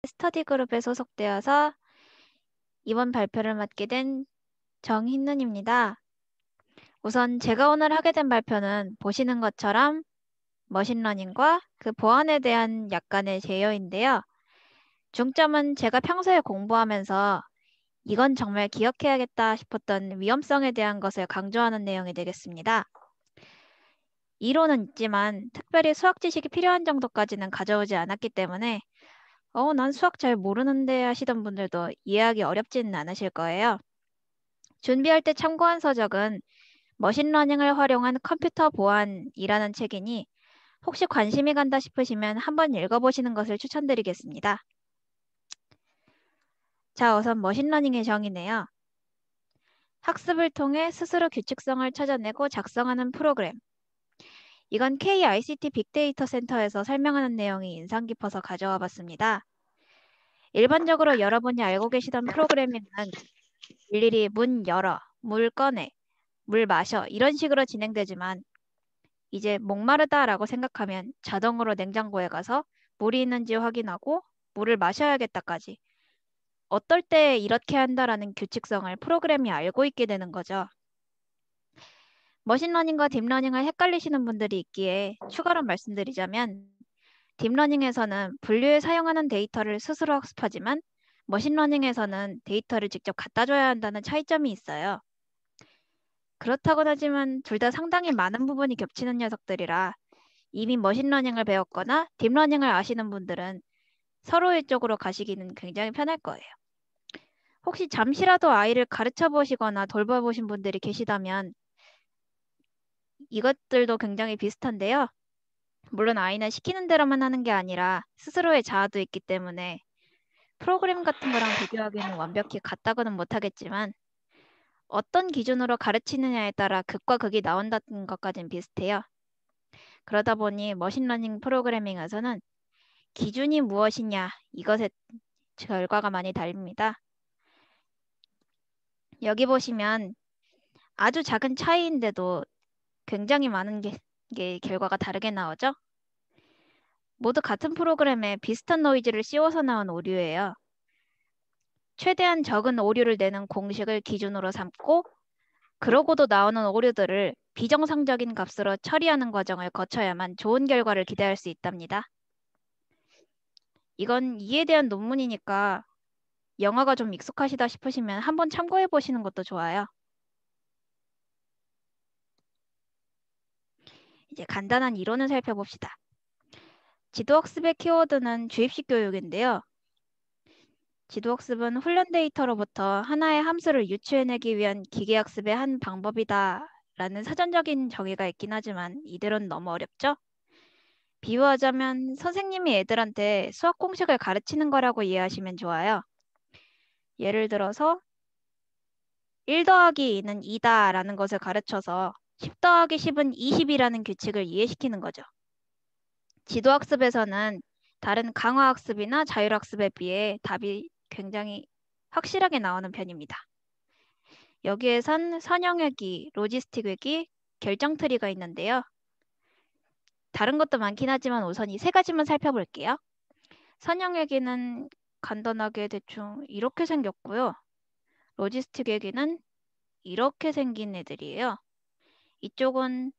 스터디 그룹에 소속되어서 이번 발표를 맡게 된 정흰눈입니다. 우선 제가 오늘 하게 된 발표는 보시는 것처럼 머신러닝과 그 보안에 대한 약간의 제어인데요. 중점은 제가 평소에 공부하면서 이건 정말 기억해야겠다 싶었던 위험성에 대한 것을 강조하는 내용이 되겠습니다. 이론은 있지만 특별히 수학 지식이 필요한 정도까지는 가져오지 않았기 때문에 난 수학 잘 모르는데 하시던 분들도 이해하기 어렵지는 않으실 거예요. 준비할 때 참고한 서적은 머신러닝을 활용한 컴퓨터 보안이라는 책이니 혹시 관심이 간다 싶으시면 한번 읽어보시는 것을 추천드리겠습니다. 자, 우선 머신러닝의 정의네요. 학습을 통해 스스로 규칙성을 찾아내고 작성하는 프로그램. 이건 KICT 빅데이터 센터에서 설명하는 내용이 인상 깊어서 가져와 봤습니다. 일반적으로 여러분이 알고 계시던 프로그래밍은 일일이 문 열어, 물 꺼내, 물 마셔 이런 식으로 진행되지만 이제 목마르다라고 생각하면 자동으로 냉장고에 가서 물이 있는지 확인하고 물을 마셔야겠다까지 어떨 때 이렇게 한다라는 규칙성을 프로그램이 알고 있게 되는 거죠. 머신러닝과 딥러닝을 헷갈리시는 분들이 있기에 추가로 말씀드리자면 딥러닝에서는 분류에 사용하는 데이터를 스스로 학습하지만 머신러닝에서는 데이터를 직접 갖다 줘야 한다는 차이점이 있어요. 그렇다곤 하지만 둘 다 상당히 많은 부분이 겹치는 녀석들이라 이미 머신러닝을 배웠거나 딥러닝을 아시는 분들은 서로의 쪽으로 가시기는 굉장히 편할 거예요. 혹시 잠시라도 아이를 가르쳐 보시거나 돌봐보신 분들이 계시다면 이것들도 굉장히 비슷한데요. 물론 아이는 시키는 대로만 하는 게 아니라 스스로의 자아도 있기 때문에 프로그램 같은 거랑 비교하기는 완벽히 같다고는 못하겠지만 어떤 기준으로 가르치느냐에 따라 극과 극이 나온다는 것까지는 비슷해요. 그러다 보니 머신러닝 프로그래밍에서는 기준이 무엇이냐 이것에 결과가 많이 다릅니다. 여기 보시면 아주 작은 차이인데도 굉장히 많은 게 결과가 다르게 나오죠. 모두 같은 프로그램에 비슷한 노이즈를 씌워서 나온 오류예요. 최대한 적은 오류를 내는 공식을 기준으로 삼고 그러고도 나오는 오류들을 비정상적인 값으로 처리하는 과정을 거쳐야만 좋은 결과를 기대할 수 있답니다. 이건 이에 대한 논문이니까 영어가 좀 익숙하시다 싶으시면 한번 참고해 보시는 것도 좋아요. 이제 간단한 이론을 살펴봅시다. 지도학습의 키워드는 주입식 교육인데요. 지도학습은 훈련 데이터로부터 하나의 함수를 유추해내기 위한 기계학습의 한 방법이다 라는 사전적인 정의가 있긴 하지만 이대로는 너무 어렵죠? 비유하자면 선생님이 애들한테 수학 공식을 가르치는 거라고 이해하시면 좋아요. 예를 들어서 1 더하기 2는 2다 라는 것을 가르쳐서 10 더하기 10은 20이라는 규칙을 이해시키는 거죠. 지도학습에서는 다른 강화학습이나 자율학습에 비해 답이 굉장히 확실하게 나오는 편입니다. 여기에선 선형외기, 로지스틱외기, 결정트리가 있는데요. 다른 것도 많긴 하지만 우선 이 세 가지만 살펴볼게요. 선형외기는 간단하게 대충 이렇게 생겼고요. 로지스틱외기는 이렇게 생긴 애들이에요. 이쪽은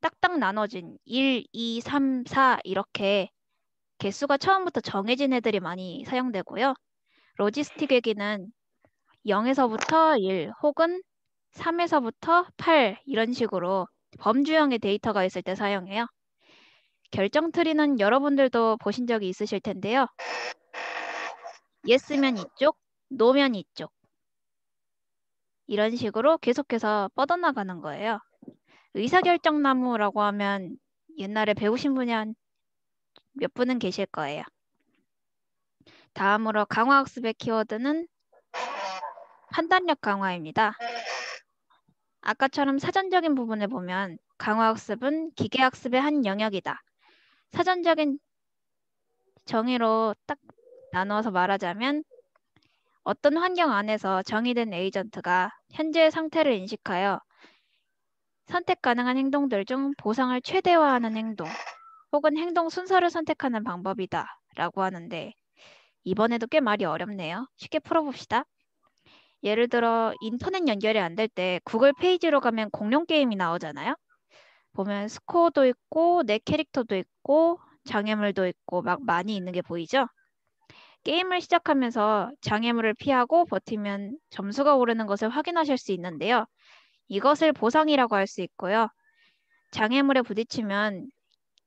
딱딱 나눠진 1, 2, 3, 4 이렇게 개수가 처음부터 정해진 애들이 많이 사용되고요. 로지스틱 외기는 0에서부터 1 혹은 3에서부터 8 이런 식으로 범주형의 데이터가 있을 때 사용해요. 결정트리는 여러분들도 보신 적이 있으실 텐데요. yes면 이쪽, no면 이쪽 이런 식으로 계속해서 뻗어나가는 거예요. 의사결정나무라고 하면 옛날에 배우신 분이 한 몇 분은 계실 거예요. 다음으로 강화학습의 키워드는 판단력 강화입니다. 아까처럼 사전적인 부분을 보면 강화학습은 기계학습의 한 영역이다. 사전적인 정의로 딱 나누어서 말하자면 어떤 환경 안에서 정의된 에이전트가 현재의 상태를 인식하여 선택 가능한 행동들 중 보상을 최대화하는 행동 혹은 행동 순서를 선택하는 방법이다 라고 하는데 이번에도 꽤 말이 어렵네요. 쉽게 풀어봅시다. 예를 들어 인터넷 연결이 안 될 때 구글 페이지로 가면 공룡 게임이 나오잖아요. 보면 스코어도 있고 내 캐릭터도 있고 장애물도 있고 막 많이 있는 게 보이죠? 게임을 시작하면서 장애물을 피하고 버티면 점수가 오르는 것을 확인하실 수 있는데요. 이것을 보상이라고 할 수 있고요. 장애물에 부딪히면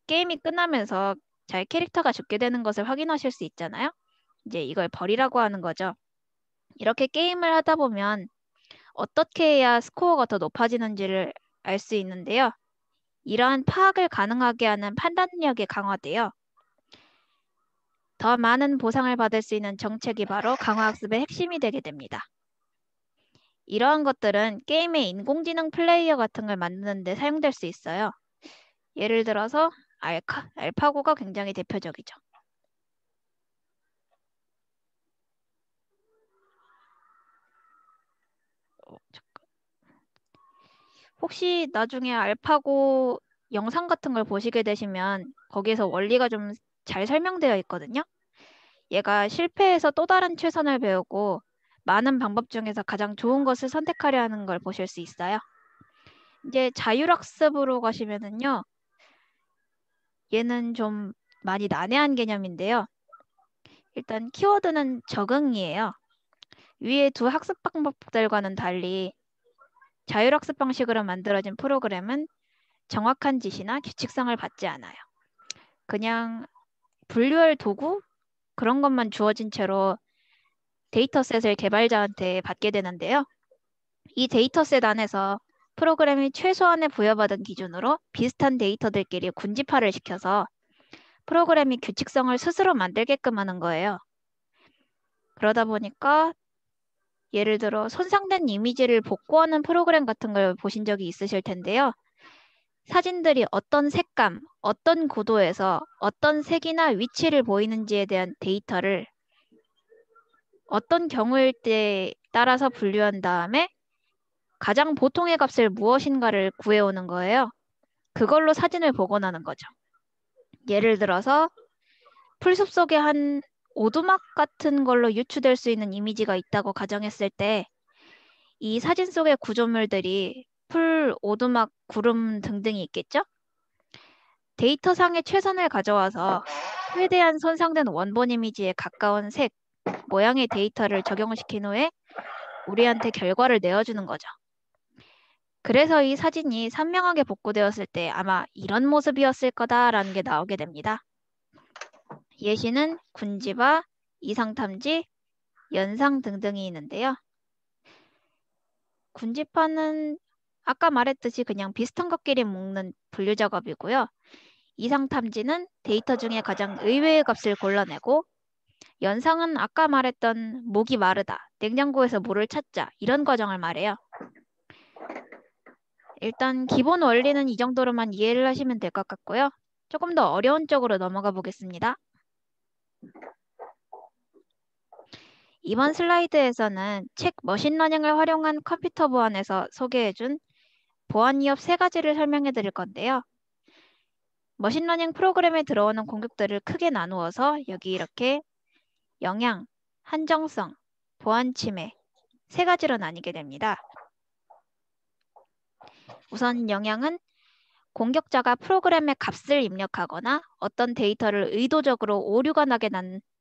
게임이 끝나면서 자기 캐릭터가 죽게 되는 것을 확인하실 수 있잖아요. 이제 이걸 벌이라고 하는 거죠. 이렇게 게임을 하다 보면 어떻게 해야 스코어가 더 높아지는지를 알 수 있는데요. 이러한 파악을 가능하게 하는 판단력이 강화돼요. 더 많은 보상을 받을 수 있는 정책이 바로 강화학습의 핵심이 되게 됩니다. 이러한 것들은 게임의 인공지능 플레이어 같은 걸 만드는 데 사용될 수 있어요. 예를 들어서 알파고가 굉장히 대표적이죠. 혹시 나중에 알파고 영상 같은 걸 보시게 되시면 거기에서 원리가 좀 잘 설명되어 있거든요. 얘가 실패해서 또 다른 최선을 배우고 많은 방법 중에서 가장 좋은 것을 선택하려 하는 걸 보실 수 있어요. 이제 자율학습으로 가시면은요. 얘는 좀 많이 난해한 개념인데요. 일단 키워드는 적응이에요. 위의 두 학습 방법들과는 달리 자율학습 방식으로 만들어진 프로그램은 정확한 지시나 규칙성을 받지 않아요. 그냥 분류할 도구? 그런 것만 주어진 채로 데이터셋을 개발자한테 받게 되는데요. 이 데이터셋 안에서 프로그램이 최소한의 부여받은 기준으로 비슷한 데이터들끼리 군집화를 시켜서 프로그램이 규칙성을 스스로 만들게끔 하는 거예요. 그러다 보니까 예를 들어 손상된 이미지를 복구하는 프로그램 같은 걸 보신 적이 있으실 텐데요. 사진들이 어떤 색감, 어떤 고도에서 어떤 색이나 위치를 보이는지에 대한 데이터를 어떤 경우일 때 따라서 분류한 다음에 가장 보통의 값을 무엇인가를 구해오는 거예요. 그걸로 사진을 복원하는 거죠. 예를 들어서 풀숲 속에 한 오두막 같은 걸로 유추될 수 있는 이미지가 있다고 가정했을 때 이 사진 속의 구조물들이 풀, 오두막, 구름 등등이 있겠죠? 데이터상의 최선을 가져와서 최대한 손상된 원본 이미지에 가까운 색, 모양의 데이터를 적용시킨 후에 우리한테 결과를 내어주는 거죠. 그래서 이 사진이 선명하게 복구되었을 때 아마 이런 모습이었을 거다라는 게 나오게 됩니다. 예시는 군집화, 이상탐지, 연상 등등이 있는데요. 군집화는 아까 말했듯이 그냥 비슷한 것끼리 묶는 분류 작업이고요. 이상탐지는 데이터 중에 가장 의외의 값을 골라내고 연상은 아까 말했던 목이 마르다, 냉장고에서 물을 찾자 이런 과정을 말해요. 일단 기본 원리는 이 정도로만 이해를 하시면 될 것 같고요. 조금 더 어려운 쪽으로 넘어가 보겠습니다. 이번 슬라이드에서는 책 머신러닝을 활용한 컴퓨터 보안에서 소개해준 보안 위협 3가지를 설명해 드릴 건데요. 머신러닝 프로그램에 들어오는 공격들을 크게 나누어서 여기 이렇게 영향, 한정성, 보안 침해 3가지로 나뉘게 됩니다. 우선 영향은 공격자가 프로그램에 값을 입력하거나 어떤 데이터를 의도적으로 오류가 나게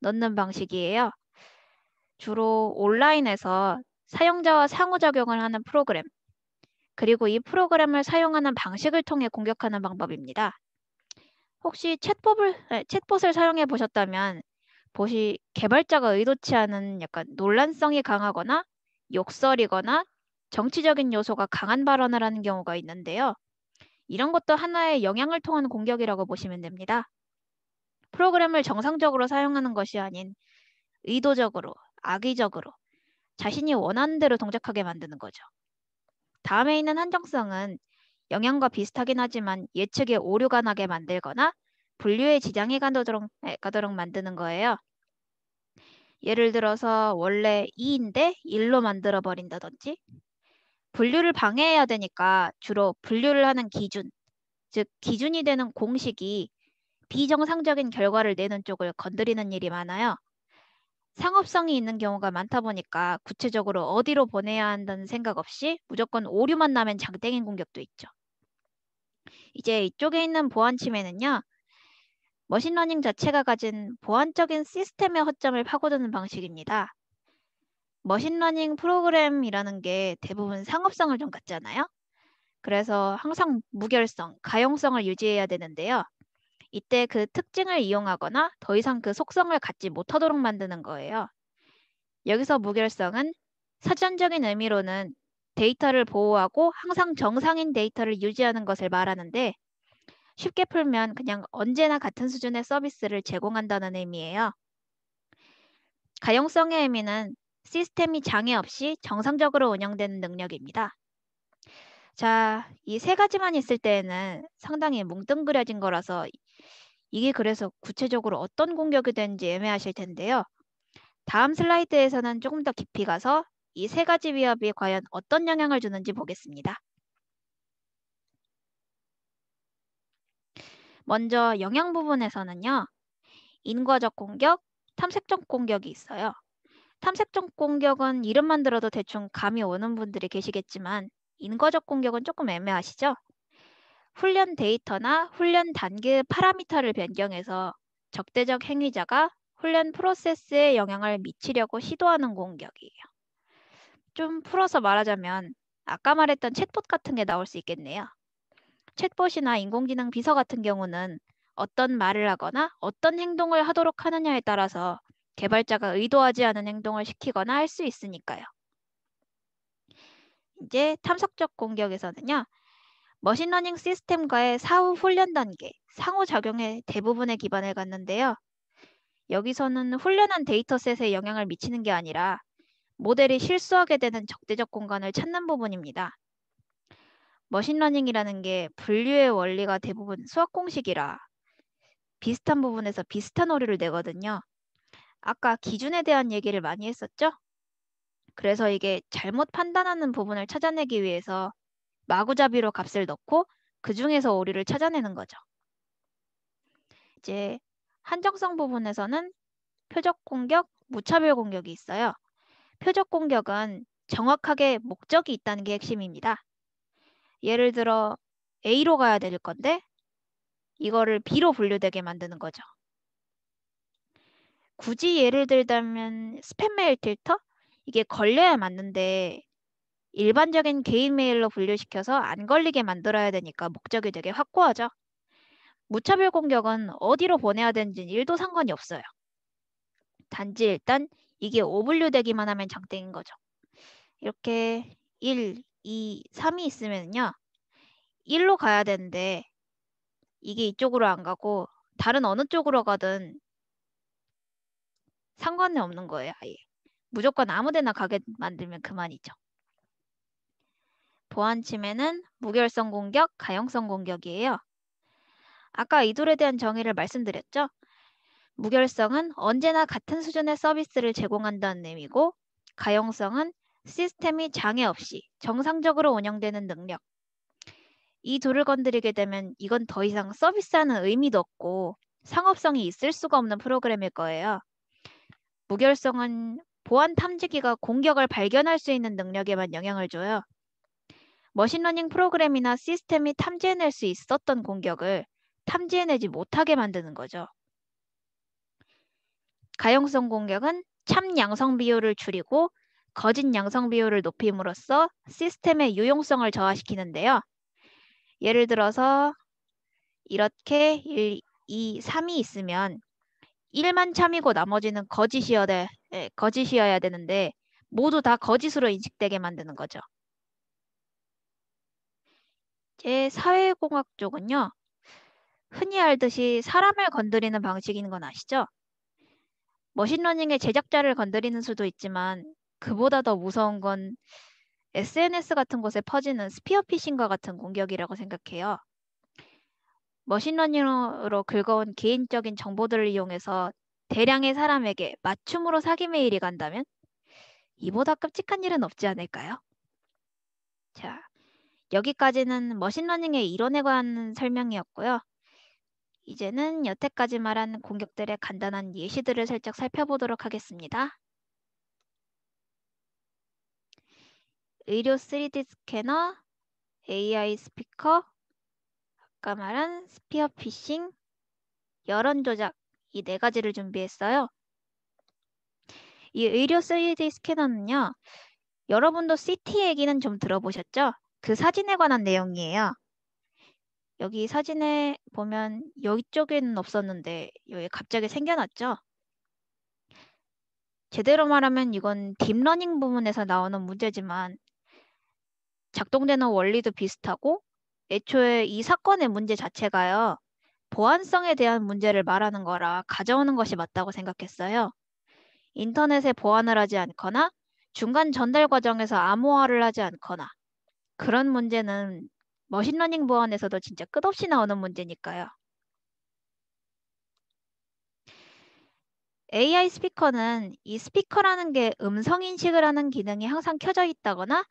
넣는 방식이에요. 주로 온라인에서 사용자와 상호작용을 하는 프로그램, 그리고 이 프로그램을 사용하는 방식을 통해 공격하는 방법입니다. 혹시 챗봇을 사용해 보셨다면 개발자가 의도치 않은 약간 논란성이 강하거나 욕설이거나 정치적인 요소가 강한 발언을 하는 경우가 있는데요. 이런 것도 하나의 영향을 통한 공격이라고 보시면 됩니다. 프로그램을 정상적으로 사용하는 것이 아닌 의도적으로, 악의적으로 자신이 원하는 대로 동작하게 만드는 거죠. 다음에 있는 한정성은 영향과 비슷하긴 하지만 예측에 오류가 나게 만들거나 분류에 지장이 가도록 만드는 거예요. 예를 들어서 원래 2인데 1로 만들어 버린다든지 분류를 방해해야 되니까 주로 분류를 하는 기준, 즉 기준이 되는 공식이 비정상적인 결과를 내는 쪽을 건드리는 일이 많아요. 상업성이 있는 경우가 많다 보니까 구체적으로 어디로 보내야 한다는 생각 없이 무조건 오류만 나면 장땡인 공격도 있죠. 이제 이쪽에 있는 보안 침해는요. 머신러닝 자체가 가진 보안적인 시스템의 허점을 파고드는 방식입니다. 머신러닝 프로그램이라는 게 대부분 상업성을 좀 갖잖아요. 그래서 항상 무결성, 가용성을 유지해야 되는데요. 이때 그 특징을 이용하거나 더 이상 그 속성을 갖지 못하도록 만드는 거예요. 여기서 무결성은 사전적인 의미로는 데이터를 보호하고 항상 정상인 데이터를 유지하는 것을 말하는데 쉽게 풀면 그냥 언제나 같은 수준의 서비스를 제공한다는 의미예요. 가용성의 의미는 시스템이 장애 없이 정상적으로 운영되는 능력입니다. 자, 이 세 가지만 있을 때에는 상당히 뭉뚱그려진 거라서 이게 그래서 구체적으로 어떤 공격이 되는지 애매하실 텐데요. 다음 슬라이드에서는 조금 더 깊이 가서 이 세 가지 위협이 과연 어떤 영향을 주는지 보겠습니다. 먼저 영향 부분에서는요. 인과적 공격, 탐색적 공격이 있어요. 탐색적 공격은 이름만 들어도 대충 감이 오는 분들이 계시겠지만 인과적 공격은 조금 애매하시죠? 훈련 데이터나 훈련 단계의 파라미터를 변경해서 적대적 행위자가 훈련 프로세스에 영향을 미치려고 시도하는 공격이에요. 좀 풀어서 말하자면 아까 말했던 챗봇 같은 게 나올 수 있겠네요. 챗봇이나 인공지능 비서 같은 경우는 어떤 말을 하거나 어떤 행동을 하도록 하느냐에 따라서 개발자가 의도하지 않은 행동을 시키거나 할 수 있으니까요. 이제 탐색적 공격에서는요. 머신러닝 시스템과의 사후 훈련 단계, 상호작용의 대부분의 기반을 갖는데요. 여기서는 훈련한 데이터셋에 영향을 미치는 게 아니라 모델이 실수하게 되는 적대적 공간을 찾는 부분입니다. 머신러닝이라는 게 분류의 원리가 대부분 수학 공식이라 비슷한 부분에서 비슷한 오류를 내거든요. 아까 기준에 대한 얘기를 많이 했었죠? 그래서 이게 잘못 판단하는 부분을 찾아내기 위해서 마구잡이로 값을 넣고 그 중에서 오류를 찾아내는 거죠. 이제 한정성 부분에서는 표적 공격, 무차별 공격이 있어요. 표적 공격은 정확하게 목적이 있다는 게 핵심입니다. 예를 들어 A로 가야 될 건데 이거를 B로 분류되게 만드는 거죠. 굳이 예를 들자면 스팸 메일 필터? 이게 걸려야 맞는데 일반적인 개인 메일로 분류시켜서 안 걸리게 만들어야 되니까 목적이 되게 확고하죠. 무차별 공격은 어디로 보내야 되는지 1도 상관이 없어요. 단지 일단 이게 오분류되기만 하면 장땡인 거죠. 이렇게 1, 2, 3이 있으면요. 1로 가야 되는데 이게 이쪽으로 안 가고 다른 어느 쪽으로 가든 상관이 없는 거예요. 아예. 무조건 아무 데나 가게 만들면 그만이죠. 보안 침해는 무결성 공격, 가용성 공격이에요. 아까 이 둘에 대한 정의를 말씀드렸죠? 무결성은 언제나 같은 수준의 서비스를 제공한다는 의미고 가용성은 시스템이 장애 없이 정상적으로 운영되는 능력. 이 둘을 건드리게 되면 이건 더 이상 서비스하는 의미도 없고 상업성이 있을 수가 없는 프로그램일 거예요. 무결성은 보안 탐지기가 공격을 발견할 수 있는 능력에만 영향을 줘요. 머신러닝 프로그램이나 시스템이 탐지해낼 수 있었던 공격을 탐지해내지 못하게 만드는 거죠. 가용성 공격은 참 양성 비율을 줄이고 거짓 양성 비율을 높임으로써 시스템의 유용성을 저하시키는데요. 예를 들어서 이렇게 1, 2, 3이 있으면 1만 참이고 나머지는 거짓이어야 되는데 모두 다 거짓으로 인식되게 만드는 거죠. 제 사회공학 쪽은요. 흔히 알듯이 사람을 건드리는 방식인 건 아시죠? 머신러닝의 제작자를 건드리는 수도 있지만 그보다 더 무서운 건 SNS 같은 곳에 퍼지는 스피어피싱과 같은 공격이라고 생각해요. 머신러닝으로 긁어온 개인적인 정보들을 이용해서 대량의 사람에게 맞춤으로 사기 메일이 간다면 이보다 끔찍한 일은 없지 않을까요? 자, 여기까지는 머신러닝의 이론에 관한 설명이었고요. 이제는 여태까지 말한 공격들의 간단한 예시들을 살짝 살펴보도록 하겠습니다. 의료 3D 스캐너, AI 스피커, 아까 말한 스피어 피싱, 여론 조작, 이 4가지를 준비했어요. 이 의료 3D 스캐너는요, 여러분도 CT 얘기는 좀 들어보셨죠? 그 사진에 관한 내용이에요. 여기 사진에 보면 여기 쪽에는 없었는데 여기 갑자기 생겨났죠? 제대로 말하면 이건 딥러닝 부분에서 나오는 문제지만 작동되는 원리도 비슷하고 애초에 이 사건의 문제 자체가요. 보안성에 대한 문제를 말하는 거라 가져오는 것이 맞다고 생각했어요. 인터넷에 보안을 하지 않거나 중간 전달 과정에서 암호화를 하지 않거나 그런 문제는 머신러닝 보안에서도 진짜 끝없이 나오는 문제니까요. AI 스피커는 이 스피커라는 게 음성 인식을 하는 기능이 항상 켜져 있다거나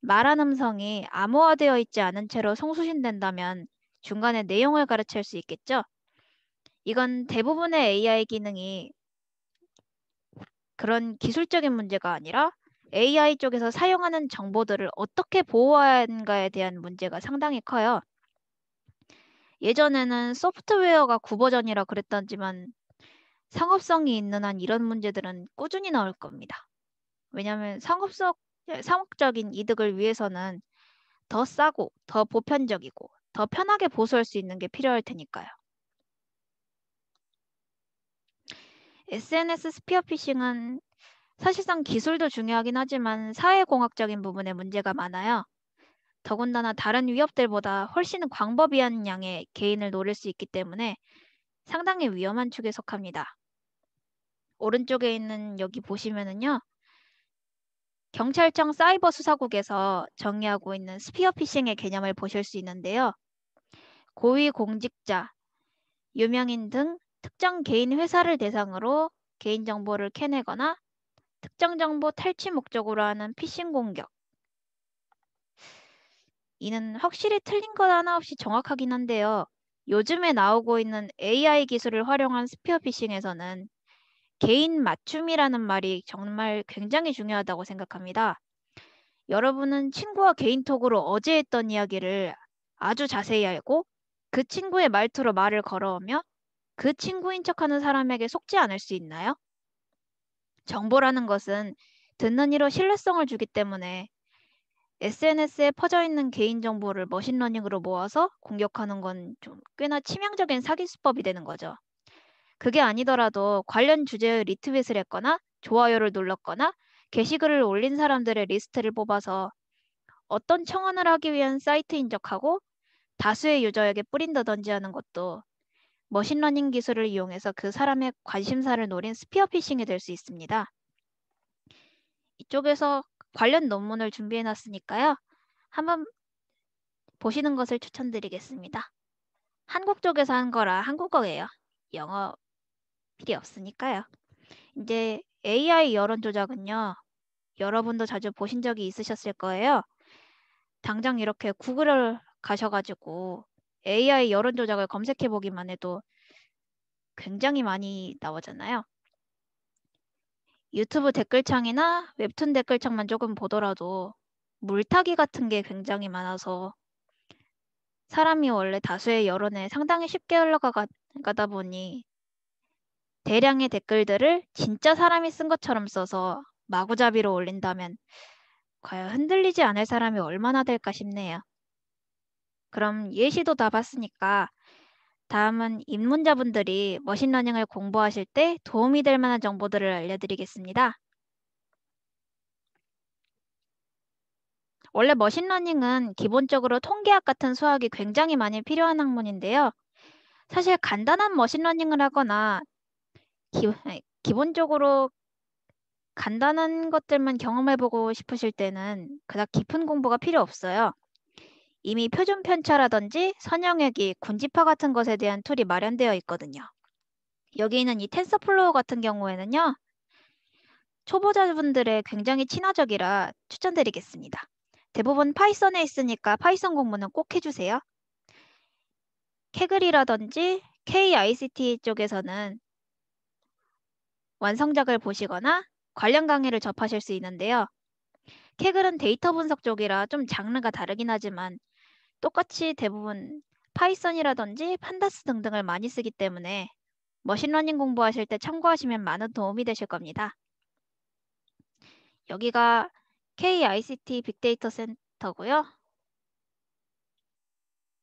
말한 음성이 암호화되어 있지 않은 채로 송수신된다면 중간에 내용을 가르칠 수 있겠죠. 이건 대부분의 AI 기능이 그런 기술적인 문제가 아니라 AI 쪽에서 사용하는 정보들을 어떻게 보호하는가에 대한 문제가 상당히 커요. 예전에는 소프트웨어가 9버전이라 그랬다지만 상업성이 있는 한 이런 문제들은 꾸준히 나올 겁니다. 왜냐하면 상업적인 이득을 위해서는 더 싸고 더 보편적이고 더 편하게 보수할 수 있는 게 필요할 테니까요. SNS 스피어피싱은 사실상 기술도 중요하긴 하지만 사회공학적인 부분에 문제가 많아요. 더군다나 다른 위협들보다 훨씬 광범위한 양의 개인을 노릴 수 있기 때문에 상당히 위험한 축에 속합니다. 오른쪽에 있는 여기 보시면은요. 경찰청 사이버 수사국에서 정의하고 있는 스피어피싱의 개념을 보실 수 있는데요. 고위공직자, 유명인 등 특정 개인 회사를 대상으로 개인정보를 캐내거나 특정 정보 탈취 목적으로 하는 피싱 공격. 이는 확실히 틀린 것 하나 없이 정확하긴 한데요. 요즘에 나오고 있는 AI 기술을 활용한 스피어피싱에서는 개인 맞춤이라는 말이 정말 굉장히 중요하다고 생각합니다. 여러분은 친구와 개인톡으로 어제 했던 이야기를 아주 자세히 알고 그 친구의 말투로 말을 걸어오며 그 친구인 척하는 사람에게 속지 않을 수 있나요? 정보라는 것은 듣는 이로 신뢰성을 주기 때문에 SNS에 퍼져 있는 개인정보를 머신러닝으로 모아서 공격하는 건 좀 꽤나 치명적인 사기 수법이 되는 거죠. 그게 아니더라도 관련 주제의 리트윗을 했거나 좋아요를 눌렀거나 게시글을 올린 사람들의 리스트를 뽑아서 어떤 청원을 하기 위한 사이트인 척하고 다수의 유저에게 뿌린다든지 하는 것도 머신러닝 기술을 이용해서 그 사람의 관심사를 노린 스피어피싱이 될 수 있습니다. 이쪽에서 관련 논문을 준비해놨으니까요. 한번 보시는 것을 추천드리겠습니다. 한국 쪽에서 한 거라 한국어예요. 영어 필요 없으니까요. 이제 AI 여론 조작은요. 여러분도 자주 보신 적이 있으셨을 거예요. 당장 이렇게 구글을 가셔가지고 AI 여론 조작을 검색해 보기만 해도 굉장히 많이 나오잖아요. 유튜브 댓글창이나 웹툰 댓글창만 조금 보더라도 물타기 같은 게 굉장히 많아서 사람이 원래 다수의 여론에 상당히 쉽게 흘러가다 보니 대량의 댓글들을 진짜 사람이 쓴 것처럼 써서 마구잡이로 올린다면 과연 흔들리지 않을 사람이 얼마나 될까 싶네요. 그럼 예시도 다 봤으니까 다음은 입문자분들이 머신러닝을 공부하실 때 도움이 될 만한 정보들을 알려드리겠습니다. 원래 머신러닝은 기본적으로 통계학 같은 수학이 굉장히 많이 필요한 학문인데요. 사실 간단한 머신러닝을 하거나 기본적으로 간단한 것들만 경험해보고 싶으실 때는 그닥 깊은 공부가 필요 없어요. 이미 표준 편차라든지 선형외기, 군집화 같은 것에 대한 툴이 마련되어 있거든요. 여기 있는 이 텐서플로우 같은 경우에는요. 초보자분들의 굉장히 친화적이라 추천드리겠습니다. 대부분 파이썬에 있으니까 파이썬 공부는 꼭 해주세요. 캐글이라든지 KICT 쪽에서는 완성작을 보시거나 관련 강의를 접하실 수 있는데요. 케글은 데이터 분석 쪽이라 좀 장르가 다르긴 하지만 똑같이 대부분 파이썬이라든지 판다스 등등을 많이 쓰기 때문에 머신러닝 공부하실 때 참고하시면 많은 도움이 되실 겁니다. 여기가 KICT 빅데이터 센터고요.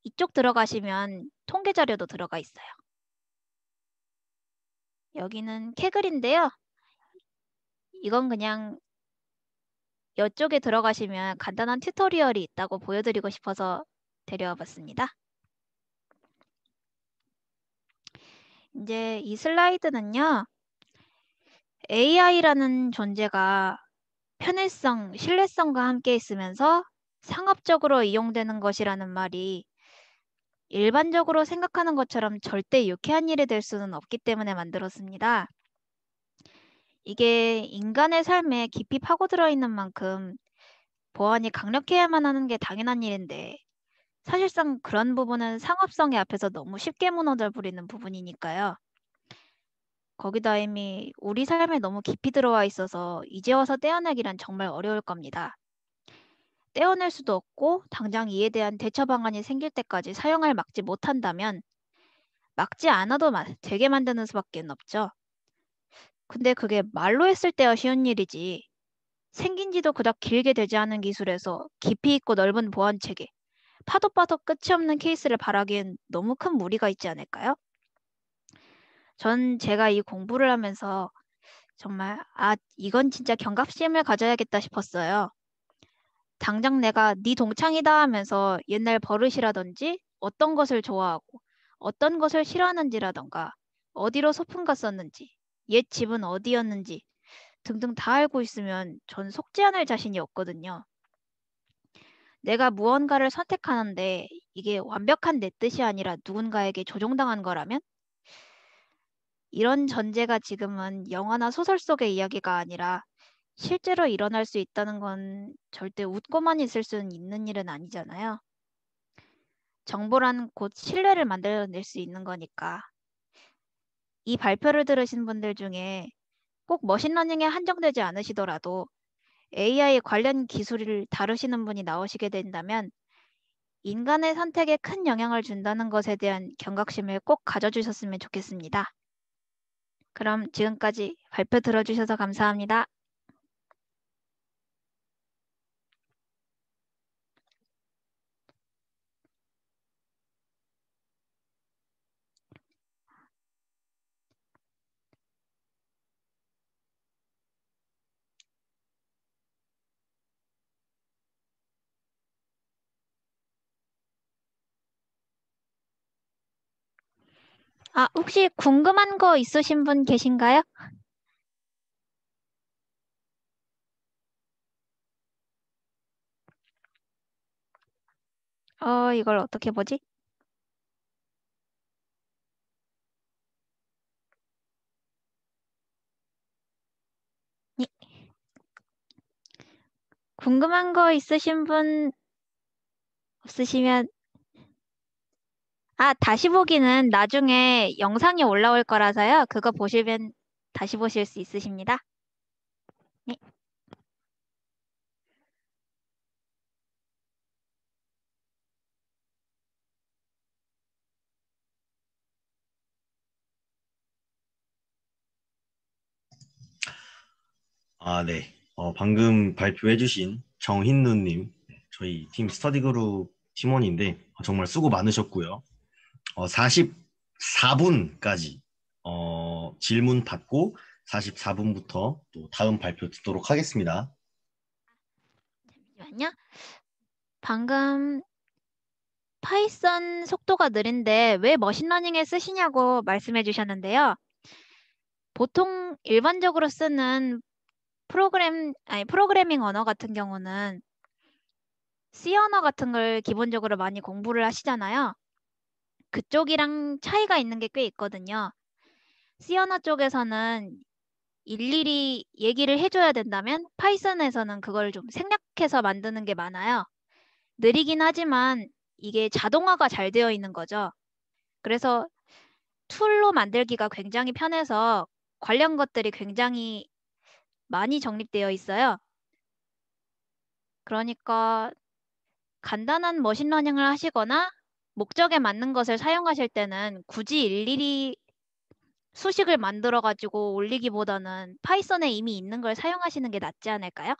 이쪽 들어가시면 통계 자료도 들어가 있어요. 여기는 케글인데요. 이건 그냥 이쪽에 들어가시면 간단한 튜토리얼이 있다고 보여드리고 싶어서 데려와 봤습니다. 이제 이 슬라이드는요. AI라는 존재가 편의성, 신뢰성과 함께 있으면서 상업적으로 이용되는 것이라는 말이 일반적으로 생각하는 것처럼 절대 유쾌한 일이 될 수는 없기 때문에 만들었습니다. 이게 인간의 삶에 깊이 파고들어 있는 만큼 보안이 강력해야만 하는 게 당연한 일인데 사실상 그런 부분은 상업성의 앞에서 너무 쉽게 무너져 버리는 부분이니까요. 거기다 이미 우리 삶에 너무 깊이 들어와 있어서 이제 와서 떼어내기란 정말 어려울 겁니다. 떼어낼 수도 없고 당장 이에 대한 대처 방안이 생길 때까지 사용을 막지 못한다면 막지 않아도 되게 만드는 수밖에 없죠. 근데 그게 말로 했을 때야 쉬운 일이지 생긴 지도 그닥 길게 되지 않은 기술에서 깊이 있고 넓은 보안 체계, 파도 파도 끝이 없는 케이스를 바라기엔 너무 큰 무리가 있지 않을까요? 전 제가 이 공부를 하면서 정말 이건 진짜 경각심을 가져야겠다 싶었어요. 당장 내가 네 동창이다 하면서 옛날 버릇이라든지 어떤 것을 좋아하고 어떤 것을 싫어하는지라던가 어디로 소풍 갔었는지 옛 집은 어디였는지 등등 다 알고 있으면 전 속지 않을 자신이 없거든요. 내가 무언가를 선택하는데 이게 완벽한 내 뜻이 아니라 누군가에게 조종당한 거라면? 이런 전제가 지금은 영화나 소설 속의 이야기가 아니라 실제로 일어날 수 있다는 건 절대 웃고만 있을 수 있는 일은 아니잖아요. 정보란 곧 신뢰를 만들어낼 수 있는 거니까. 이 발표를 들으신 분들 중에 꼭 머신러닝에 한정되지 않으시더라도 AI 관련 기술을 다루시는 분이 나오시게 된다면 인간의 선택에 큰 영향을 준다는 것에 대한 경각심을 꼭 가져주셨으면 좋겠습니다. 그럼 지금까지 발표 들어주셔서 감사합니다. 혹시 궁금한 거 있으신 분 계신가요? 이걸 어떻게 보지? 예. 궁금한 거 있으신 분 없으시면 다시 보기는 나중에 영상이 올라올 거라서요. 그거 보시면 다시 보실 수 있으십니다. 네. 네. 방금 발표해주신 정흰누님, 저희 팀 스터디그룹 팀원인데 정말 수고 많으셨고요. 44분까지 질문 받고 44분부터 또 다음 발표 듣도록 하겠습니다. 잠시만요. 방금 파이썬 속도가 느린데 왜 머신러닝에 쓰시냐고 말씀해 주셨는데요. 보통 일반적으로 쓰는 프로그래밍 언어 같은 경우는 C 언어 같은 걸 기본적으로 많이 공부를 하시잖아요. 그쪽이랑 차이가 있는 게 꽤 있거든요. C 언어 쪽에서는 일일이 얘기를 해줘야 된다면 파이썬에서는 그걸 좀 생략해서 만드는 게 많아요. 느리긴 하지만 이게 자동화가 잘 되어 있는 거죠. 그래서 툴로 만들기가 굉장히 편해서 관련 것들이 굉장히 많이 정립되어 있어요. 그러니까 간단한 머신러닝을 하시거나 목적에 맞는 것을 사용하실 때는 굳이 일일이 수식을 만들어 가지고 올리기보다는 파이썬에 이미 있는 걸 사용하시는 게 낫지 않을까요?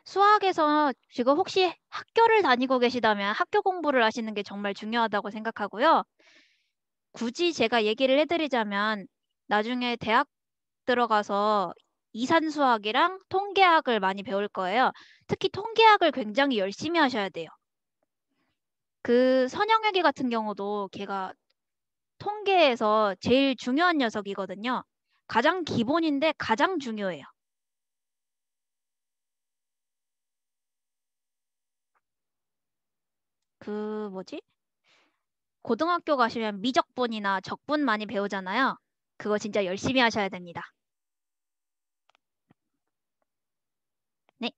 수학에서 지금 혹시 학교를 다니고 계시다면 학교 공부를 하시는 게 정말 중요하다고 생각하고요. 굳이 제가 얘기를 해드리자면 나중에 대학 들어가서 이산수학이랑 통계학을 많이 배울 거예요. 특히 통계학을 굉장히 열심히 하셔야 돼요. 그 선영회계 같은 경우도 걔가 통계에서 제일 중요한 녀석이거든요. 가장 기본인데 가장 중요해요. 그 뭐지? 고등학교 가시면 미적분이나 적분 많이 배우잖아요. 그거 진짜 열심히 하셔야 됩니다. 네.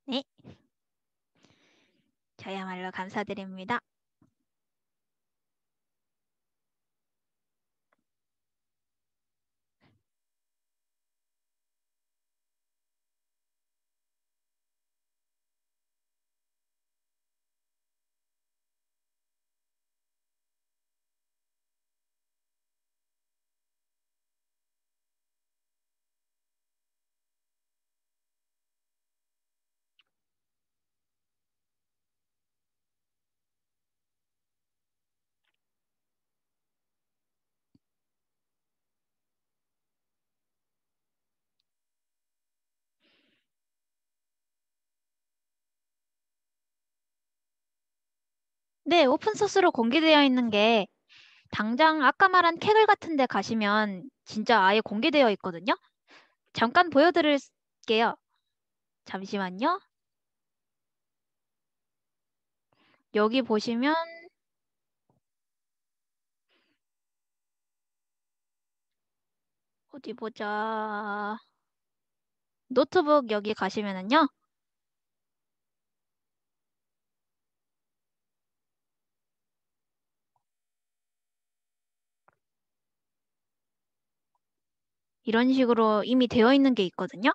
네. 저야말로 감사드립니다. 네, 오픈소스로 공개되어 있는 게 당장 아까 말한 캐글 같은 데 가시면 진짜 아예 공개되어 있거든요. 잠깐 보여드릴게요. 잠시만요. 여기 보시면 어디 보자. 노트북 여기 가시면은요. 이런 식으로 이미 되어 있는 게 있거든요.